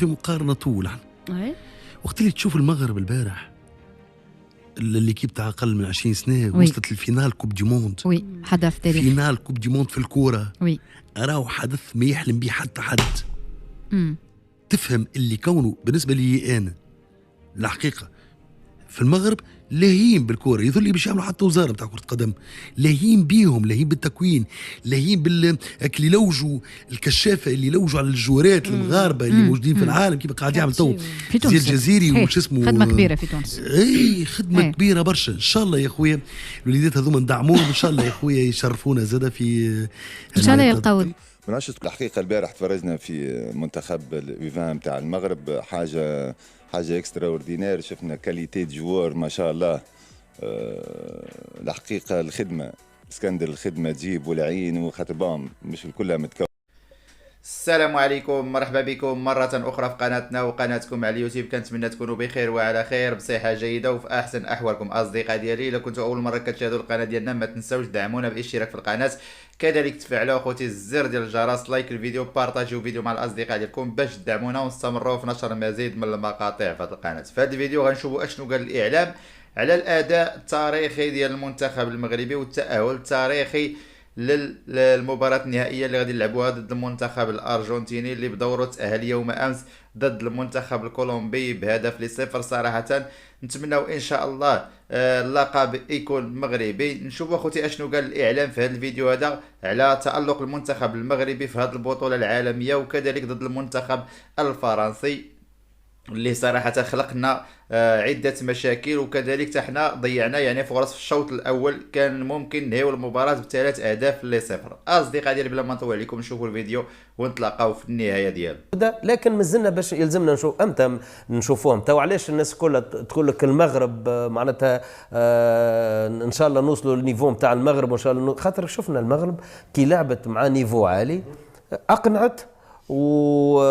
في مقارنه طول اي وقت اللي تشوف المغرب البارح اللي كيب تاع اقل من 20 سنه وي. وصلت للفينال كوب دي موند. وي حدث تاريخي. فينال كوب دي موند في الكوره. وي راهو حدث ما يحلم به حتى حد. امم تفهم اللي كونه بالنسبه لي انا الحقيقه في المغرب لاهين بالكوره، يظل لي باش يعملوا حتى وزاره نتاع كره قدم، لاهين بيهم، لاهين بالتكوين، لاهين اللي لوجوا الكشافه اللي لوجوا على الجوارات المغاربه اللي موجودين في العالم كيف قاعد يعمل تو في تونس زي الجزيري وش اسمه خدمه كبيره في تونس. اي خدمه كبيره برشا. ان شاء الله يا خويا الوليدات هذوما ندعموهم، ان شاء الله يا خويا يشرفونا زاده في ان شاء الله يلقاو. منعش الحقيقه البارح تفرجنا في منتخب اليوفان نتاع المغرب، حاجه اكسترا اوردينير. شفنا كاليتي جوار ما شاء الله. الحقيقه الخدمه اسكندر الخدمه تجيب والعين وخاطر بام مش كلها متكون. السلام عليكم، مرحبا بكم مرة أخرى في قناتنا وقناتكم على اليوتيوب. كنتمنى تكونوا بخير وعلى خير بصحة جيدة وفي أحسن أحوالكم. أصدقاء ديالي إلا كنتوا أول مرة كتشاهدوا القناة ديالنا ما تنساوش دعمونا بالاشتراك في القناة، كذلك تفعلوا أخوتي الزر ديال الجرس، لايك الفيديو، بارطاجيو الفيديو مع الأصدقاء ديالكم باش تدعمونا ونستمروا في نشر المزيد من المقاطع في هذه القناة. في هذا الفيديو غنشوفوا أشنو قال الإعلام على الأداء التاريخي ديال المنتخب المغربي والتأهل التاريخي للمباراة النهائية اللي غادي يلعبوها ضد المنتخب الأرجنتيني اللي بدورو تأهل يوم أمس ضد المنتخب الكولومبي بهدف ل0. صراحة نتمناو إن شاء الله اللقب يكون مغربي. نشوفوا أخوتي أشنو قال الإعلام في هذا الفيديو هذا على تألق المنتخب المغربي في هذه البطولة العالمية وكذلك ضد المنتخب الفرنسي اللي صراحة خلقنا عدة مشاكل وكذلك حنا ضيعنا يعني فرص في الشوط الأول كان ممكن نهيو المباراة ب3 أهداف ل0. أصدقاء ديالي بلا ما نطول عليكم نشوفوا الفيديو ونتلاقاو في النهاية ديالو. لكن مازلنا باش يلزمنا نشوف امتى نشوفوهم امتى. وعلاش الناس كلها تقول لك المغرب معناتها ان شاء الله نوصلوا للنيفو نتاع المغرب وان شاء الله خاطر شفنا المغرب كي لعبت مع نيفو عالي اقنعت واداء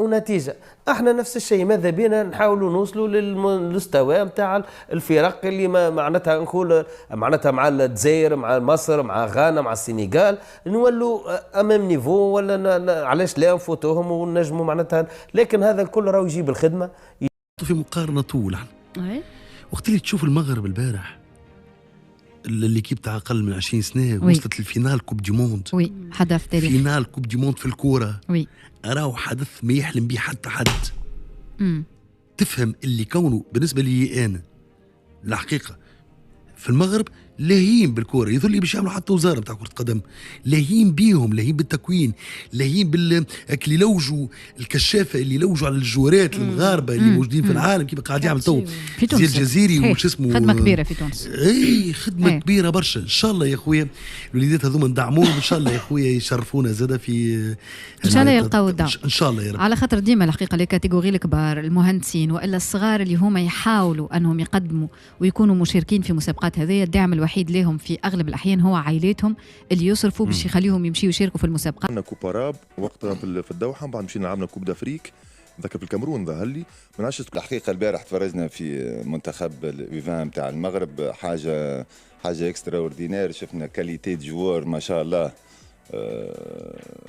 ونتيجه. احنا نفس الشيء ماذا بينا نحاولوا نوصلوا للمستوى نتاع الفرق اللي معناتها نقول معناتها مع الجزائر مع مصر مع غانا مع السنغال نولوا امام نيفو ولا علاش لا نفوتوهم ونجموا معناتها. لكن هذا الكل راهو يجيب الخدمه في مقارنه طول. وقت اللي تشوف المغرب البارح اللي كيب تاع اقل من 20 سنه وصلت للفينال كوب دي موند. وي حدث تاريخي. فينال كوب دي موند في الكوره. وي راهو حدث ما يحلم به حتى حد. امم تفهم اللي كونه بالنسبه لي انا الحقيقه في المغرب لاهين بالكوره، يظل لي باش يعملوا حتى وزاره نتاع كره قدم، لاهين بيهم، لاهين بالتكوين، لاهين اللي لوجوا الكشافه اللي لوجوا على الجوارات المغاربه اللي موجودين في العالم كيف قاعد يعمل تو في تونس زي الجزيري وش اسمه خدمه كبيره في تونس. اي خدمه كبيره برشا. ان شاء الله يا خويا الوليدات هذوما ندعموهم، ان شاء الله يا خويا يشرفونا زاده في ان شاء الله يلقاو الدعم ان شاء الله يا رب. على خاطر ديما الحقيقه لي كاتيجوري الكبار المهندسين والا الصغار اللي هما يحاولوا انهم يقدموا ويكونوا مشاركين في مسابقات هذه، الدعم الوحيد لهم في اغلب الاحيان هو عائلاتهم اللي يصرفوا باش يخليهم يمشيوا يشاركوا في المسابقات. عندنا كوب اراب وقتها في الدوحه، بعد مشينا لعبنا كوب دافريك ذاك في الكاميرون ظهر لي. من عشت الحقيقه البارح تفرجنا في منتخب اليوفان نتاع المغرب، حاجه اكسترا اوردينير. شفنا كاليتي جوار ما شاء الله.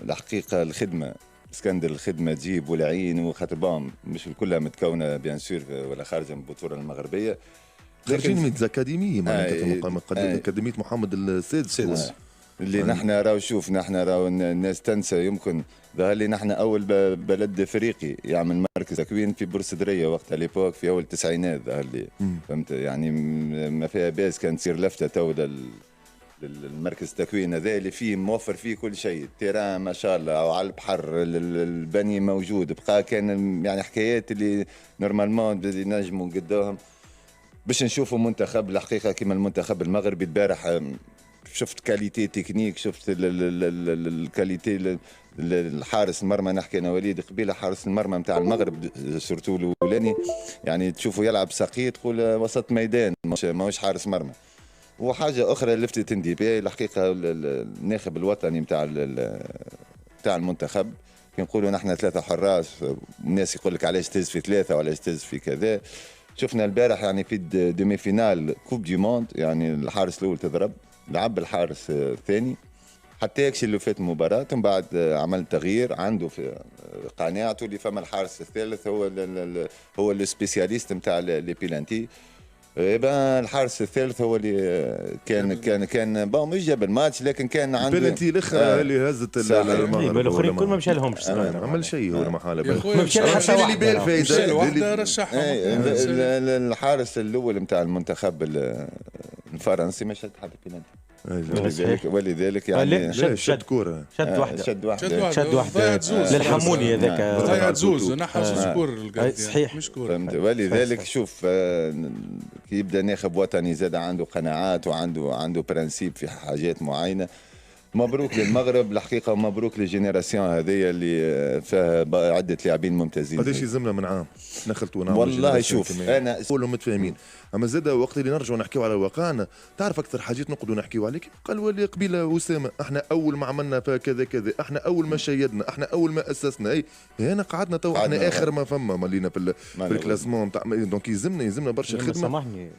الحقيقه الخدمه اسكندر الخدمه تجيب والعين وخاطر بام مش كلها متكونه بيان سور ولا خارجه من البطوله المغربيه. خارجين من الأكاديمية معناتها أكاديمية محمد السادس اللي نحن راهو شوف نحن راهو الناس تنسى. يمكن ظهر لي نحن أول بلد أفريقي يعمل مركز تكوين في بورسدرية وقت ليبوك في أول التسعينات ظهر لي. فهمت يعني ما فيها باس كان تصير لفتة تو المركز التكوين هذا اللي فيه موفر فيه كل شيء، التيران ما شاء الله أو على البحر البني موجود. بقى كان يعني حكايات اللي نورمالمون نجموا نقدوهم باش نشوفوا منتخب الحقيقه كما المنتخب المغربي. البارح شفت كاليتي تكنيك، شفت الكاليتي الحارس المرمى. نحكي انا وليد قبيله حارس المرمى نتاع المغرب سورتو الاولاني يعني تشوفوا يلعب سقيط تقول وسط ميدان ماهوش حارس مرمى. وحاجه اخرى لفتت انتباهي الحقيقه الناخب الوطني نتاع المنتخب. كي نقولوا نحن 3 حراس الناس يقول لك علاش تهز في 3 وعلاش تهز في كذا. شفنا البارح يعني في دومي فينال كوب دي موند يعني الحارس الاول تضرب لعب الحارس الثاني حتى يكشي اللي فات المباراة، ومن بعد عمل تغيير عنده في قناعته اللي فما الحارس الثالث هو السبيسياليست نتاع لي بيلانتي. الحارس الثالث هو اللي كان بون مش جاب الماتش، لكن كان عنده البلنتي الاخر اللي هزت المغرب. الاخرين كل ما مشى لهمش ما عمل شيء هو محاله ما مشى حتى اللي بالفايده واحده رشحهم. الحارس الاول نتاع المنتخب الفرنسي ما شد حتى بيلانتي، ولذلك يعني شد كوره، شد واحده شد واحده للحموني هذاك ضيعت زوز نحى سكور صحيح مش كوره. فهمت. ولذلك شوف كي يبدا ناخب وطني زاد عنده قناعات وعنده برانسيب في حاجات معينه. مبروك للمغرب الحقيقه، ومبروك للجينيراسيون هذه اللي فيها عده لاعبين ممتازين. قداش يلزمنا من عام نخلطوا نعمل والله شوف انا كلهم متفاهمين، اما زاد وقت اللي نرجعوا نحكيو على واقعنا تعرف اكثر حاجات نقعدوا نحكيو عليك. قال ولي قبيله اسامه احنا اول ما عملنا كذا كذا، احنا اول ما شيدنا، احنا اول ما اسسنا، اي هنا قعدنا تو احنا اخر ما فما مالينا في الكلاسمون تاع دونك يلزمنا برشا خدمه. سامحني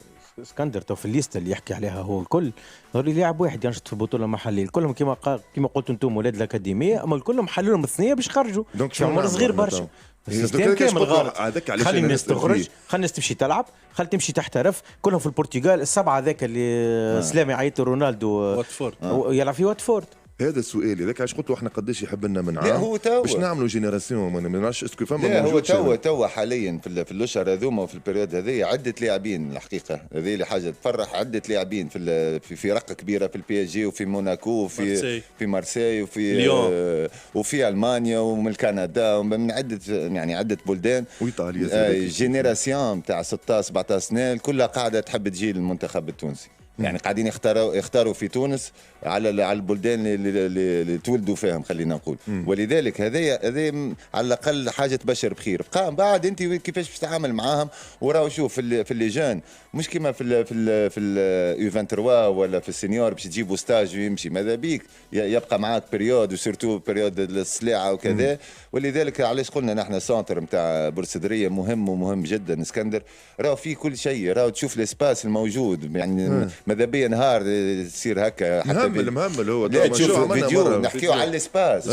اسكندر تو في الليسته اللي يحكي عليها هو الكل ضروري لاعب واحد ينشط في بطوله محليه، كلهم كما قلتوا انتم ولاد الاكاديميه، اما الكلهم حللهم الثنيه باش يخرجوا في عمر صغير برشا. السيستم كامل غلط، خلي الناس تخرج، خلي الناس تمشي تلعب، خلي تمشي تحترف. كلهم في البرتغال السبعه ذاك اللي سلامي عيطوا رونالدو واتفورد يلعب في واتفورد. هذا السؤال هذاك علاش قلت احنا قداش يحب لنا من عام. لا هو توا باش نعملوا جينيراسيون ما نعرفش اسكو فما. لا هو توا حاليا في الاشهر هذوما وفي البريود هذه عده لاعبين الحقيقه، هذه اللي حاجه تفرح، عده لاعبين في فرق كبيره في البي اس جي وفي موناكو وفي مارسي وفي ليون وفي المانيا ومن كندا ومن عده يعني عده بلدان وايطاليا. جينيراسيون تاع 16 17 سنه كلها قاعده تحب تجي للمنتخب التونسي. يعني قاعدين يختاروا في تونس على البلدان اللي تولدوا فيهم خلينا نقول. ولذلك هذه على الاقل حاجه تبشر بخير. بقى بعد انت كيفاش باش تتعامل معاهم. وراو شوف في اللجان مش كما في اليو 23 ولا في السينيور باش تجيبوا ستاج ويمشي، ماذا بيك يبقى معاك بريود وسيرتو بريود السلاعه وكذا. ولذلك علاش قلنا نحن سونتر نتاع بورسدريه مهم جدا. اسكندر راهو في كل شيء، راهو تشوف الاسباس الموجود يعني ماذا بيا نهار تصير هكا حتى المهمل هو تشوف فيديو نحكيو على الاسباس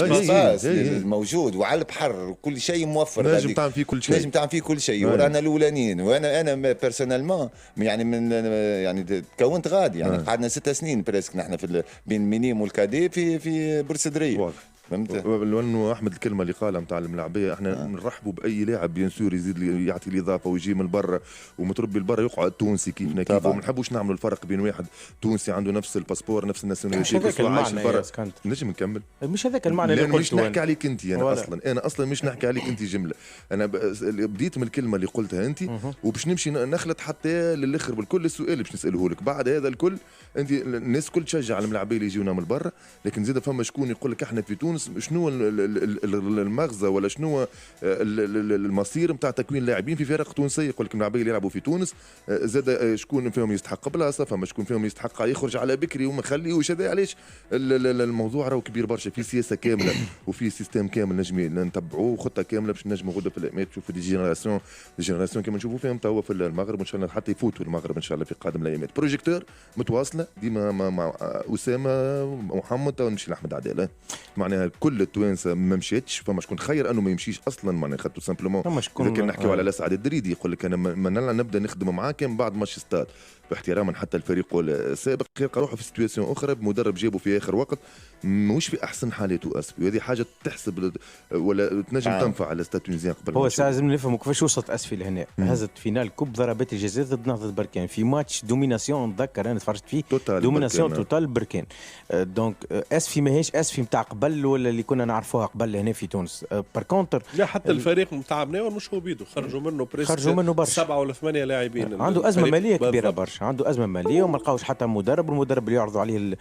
الموجود وعلى البحر وكل شيء موفر. نجم تعمل فيه كل شيء، نجم تعمل فيه كل شيء. ورانا الاولانيين، وانا بيرسونيلمون يعني من يعني تكونت غادي يعني قعدنا 6 سنين بريسك نحن في بين المينيم والكادي في بورسدريه. فهمت؟ لانه احمد الكلمه اللي قالها نتاع الملاعبيه احنا نرحبوا باي لاعب بيان سور يزيد يعطي الاضافه ويجي من برا ومتربي لبرا يقعد تونسي كيفنا كيف. وما نحبوش نعملوا الفرق بين واحد تونسي عنده نفس الباسبور نفس الناسيوناليتي مش هذاك المعنى. نجم نكمل مش هذاك المعنى اللي قلته. مش نحكي عليك انت انا اصلا مش نحكي عليك انت جمله. انا بديت من الكلمه اللي قلتها انت وباش نمشي نخلط حتى للاخر بالكل السؤال اللي باش نساله لك بعد هذا الكل. انت الناس الكل تشجع على الملاعبيه اللي يجيونا من برا، لكن زيد فما شكون يقول لك احنا في تونس شنو المغزى ولا شنو المصير نتاع تكوين لاعبين في فرق تونسيه. يقول لك الملاعبيه اللي يلعبوا في تونس زاد شكون فيهم يستحق بلاصه، فما شكون فيهم يستحق يخرج على بكري وما خليوش. هذا علاش الموضوع راهو كبير برشا، في سياسه كامله وفي سيستم كامل نجم نتبعوه وخطه كامله باش نجموا غدا في الامات تشوفوا دي جينيراسيون كما نشوفوا فيهم توا في المغرب، وان شاء الله حتى يفوتوا المغرب ان شاء الله في قادم الايامات. بروجيكتور متواصله ديما مع اسامه محمد تو نمشي لاحمد عداله. معناها كل التوانسه ما مشيتش، فما شكون خير انه ما يمشيش اصلا. معناها خاطر سامبلومون اذا كان نحكيو على الاسعد الدريدي يقول لك انا ما نبدا نخدم معاه كان بعد ماتش ستاد باحتراما حتى الفريق السابق يلقى روحه في سيتواسيون اخرى بمدرب جابه في اخر وقت مش في احسن حالاته اسفي. وهذه حاجه تحسب ولا تنجم تنفع على ستاد تونسيان قبل. هو لازم نفهموا كيفاش وصلت اسفي لهنا. هزت فينال كوب ضربات الجزاء ضد نهضه بركان في ماتش دوميناسيون، نتذكر انا تفرجت فيه دوميناسيون توتال بركان. دونك اسفي ماهيش اسفي نتاع قبل ولا اللي كنا نعرفوها قبل هنا في تونس. بار كونتر لا حتى الفريق نتاع بناور مش هو بيدو خرجوا منه برشا 7 ولا 8 لاعبين. عنده ازمه ماليه كبيره برشا، عنده ازمه ماليه وما لقاوش حتى المدرب اللي يعرضوا عليه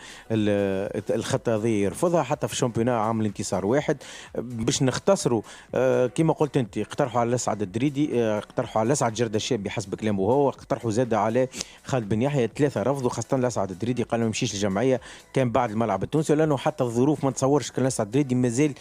الخطه هذه يرفضها. حتى في الشامبيونات عامل انتصار واحد. باش نختصروا كما قلت انت اقترحوا على الاسعد الدريدي، اقترحوا على الاسعد جردشاب بحسب كلامه هو، اقترحوا زاد على خالد بن يحيى، 3 رفضوا خاصه الاسعد الدريدي قال ما يمشيش الجمعيه كان بعد الملعب التونسي لانه حتى الظروف ما نتصورش كان الاسعد سعد دريدي مازال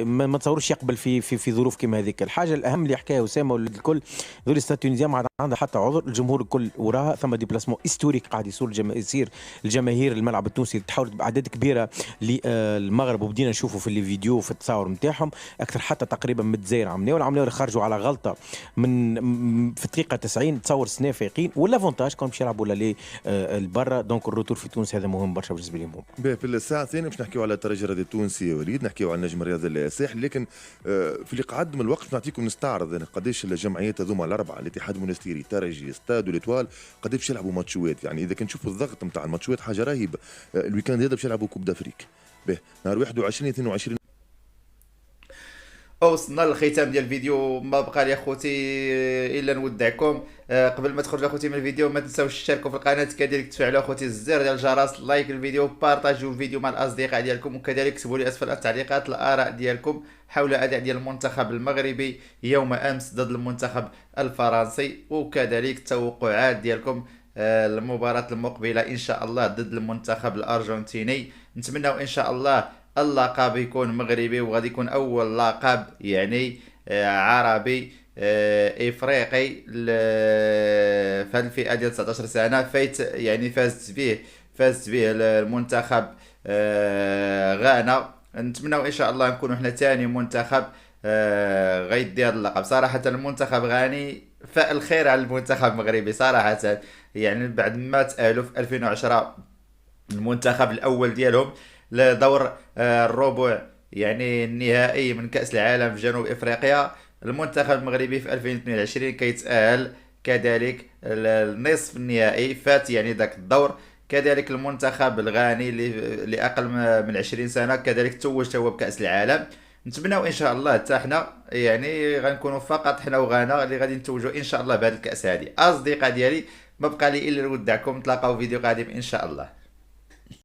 ما تصوروش يقبل في ظروف كما هذيك. الحاجه الاهم اللي حكاها اسامه والكل ذول ستاد تونيزيا ما عندها حتى عذر، الجمهور الكل وراها، ثم ديبلاسمون هيستوريك قاعد يصير الجماهير الملعب التونسي تحاول باعداد كبيره للمغرب، وبدينا نشوفوا في الفيديو وفي التصاور نتاعهم اكثر حتى تقريبا من الجزائر عملوا خرجوا على غلطه من في الدقيقه 90 تصور سنه فايقين، والافونتاج كانوا باش يلعبوا ولا لبرا. دونك الروتور في تونس هذا مهم برشا بالنسبه لهم. في الساعه الثانيه باش نحكيو على الترجي الرياضي التونسي وليد، نحكيو على النجم الرياضي الساحل، لكن في اللي قعد من الوقت نعطيكم نستعرض قداش الجمعيات هذوما الاربعه، الاتحاد المونستيري، ترجي، ستاد والإتوال، قداش باش يلعبوا ماتشوات. يعني اذا كنشوفوا الضغط نتاع الماتشوات حاجه رهيبه. الويكاند هذا باش يلعبوا كوب دافريك نهار 21 22. وصلنا للختام ديال الفيديو، ما بقى لي اخوتي الا نودعكم. قبل ما تخرجوا اخوتي من الفيديو ما تنساوش تشاركوا في القناه، كذلك تفعلوا اخوتي الزر ديال الجرس، لايك الفيديو، بارطاجيو الفيديو مع الاصدقاء ديالكم، وكذلك كتبوا لي اسفل التعليقات الاراء ديالكم حول اداء ديال المنتخب المغربي يوم امس ضد المنتخب الفرنسي، وكذلك التوقعات ديالكم المباراه المقبله ان شاء الله ضد المنتخب الارجنتيني. نتمنى ان شاء الله اللقب يكون مغربي، وغادي يكون اول لقب يعني عربي افريقي في هذه الفئه ديال 19 سنه يعني فازت به المنتخب غانا. نتمنى ان شاء الله نكونوا احنا ثاني منتخب غيدير اللقب. صراحه المنتخب غاني فالخير على المنتخب المغربي صراحه، يعني بعد ما تأهلوا في 2010 المنتخب الاول ديالهم لدور الربع يعني النهائي من كأس العالم في جنوب افريقيا، المنتخب المغربي في 2022 كيتأهل كذلك النصف النهائي، فات يعني ذاك الدور. كذلك المنتخب الغاني اللي اقل من 20 سنه كذلك توج هو بكأس العالم. نتمناو ان شاء الله حتى حنا يعني غنكونوا فقط حنا وغانا اللي غادي نتوجوا ان شاء الله بهذه الكأس هذه. اصدقاء ديالي ما بقى لي الا نودعكم، نتلاقاو فيديو قادم ان شاء الله.